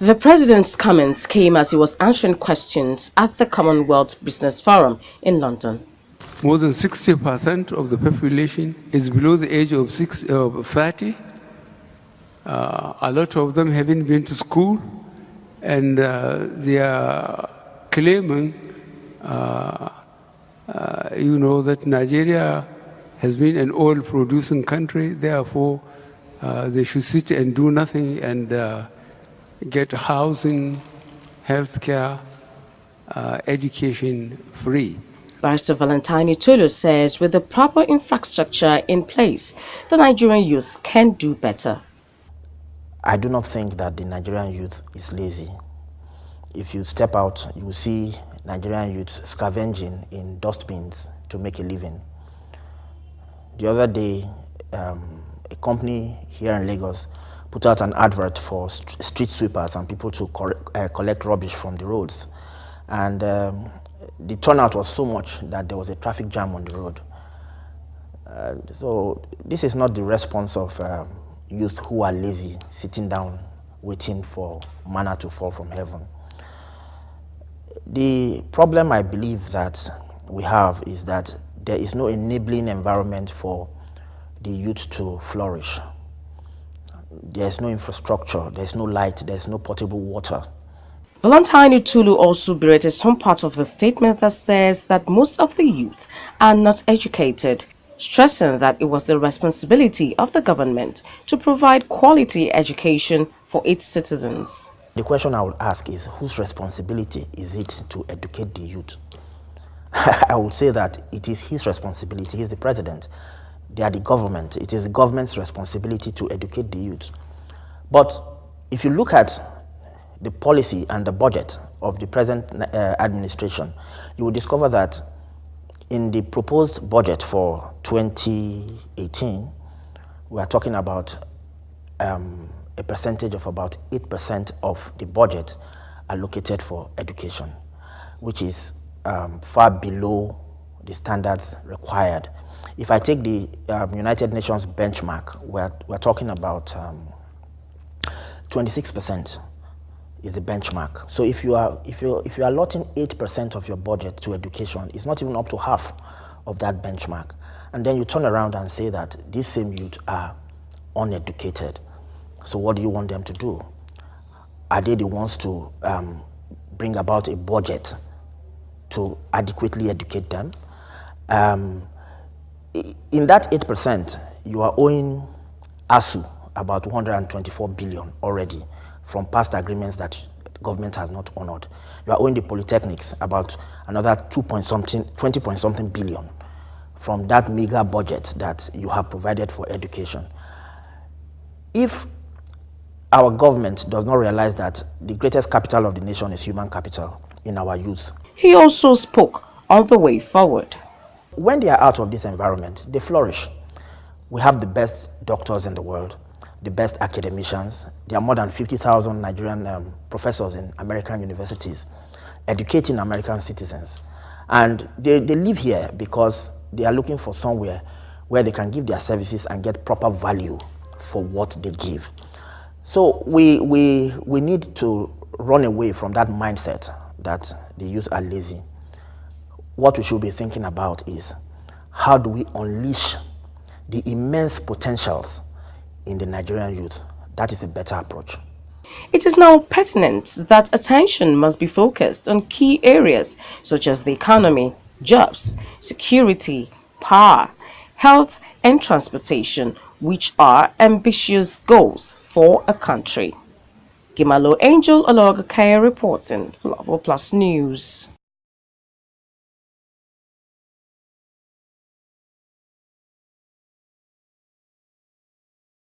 The president's comments came as he was answering questions at the Commonwealth Business Forum in London. More than 60% of the population is below the age of 30. A lot of them haven't been to school, and they are claiming, that Nigeria has been an oil-producing country. Therefore, they should sit and do nothing and get housing, healthcare, education free. Barrister Valentine Utulu says with the proper infrastructure in place, the Nigerian youth can do better. I do not think that the Nigerian youth is lazy. If you step out, you will see Nigerian youth scavenging in dustbins to make a living. The other day, a company here in Lagos put out an advert for street sweepers and people to collect rubbish from the roads. And the turnout was so much that there was a traffic jam on the road. So this is not the response of youth who are lazy, sitting down, waiting for manna to fall from heaven. The problem I believe that we have is that there is no enabling environment for the youth to flourish. There's no infrastructure, there's no light, there's no potable water. Valentine Utulu also berated some part of the statement that says that most of the youth are not educated, stressing that it was the responsibility of the government to provide quality education for its citizens. The question I would ask is, whose responsibility is it to educate the youth? I would say that it is his responsibility. He's the president. They are the government. It is the government's responsibility to educate the youth. But if you look at the policy and the budget of the present administration, you will discover that in the proposed budget for 2018, we are talking about a percentage of about 8% of the budget allocated for education, which is far below the standards required. If I take the United Nations benchmark, we're talking about 26% is the benchmark. So if you are allotting 8% of your budget to education, it's not even up to half of that benchmark. And then you turn around and say that these same youth are uneducated. So what do you want them to do? Are they the ones to bring about a budget to adequately educate them? In that 8%, you are owing ASU about 124 billion already from past agreements that government has not honored. You are owing the polytechnics about another 20-point-something billion from that mega budget that you have provided for education. If our government does not realize that the greatest capital of the nation is human capital in our youth. He also spoke on the way forward. When they are out of this environment, they flourish. We have the best doctors in the world, the best academicians. There are more than 50,000 Nigerian professors in American universities educating American citizens. And they live here because they are looking for somewhere where they can give their services and get proper value for what they give. So we need to run away from that mindset that the youth are lazy. What we should be thinking about is, how do we unleash the immense potentials in the Nigerian youth? That is a better approach. It is now pertinent that attention must be focused on key areas such as the economy, jobs, security, power, health, and transportation, which are ambitious goals for a country. Gimalo-Angel, Olowogoke reporting for Level Plus News.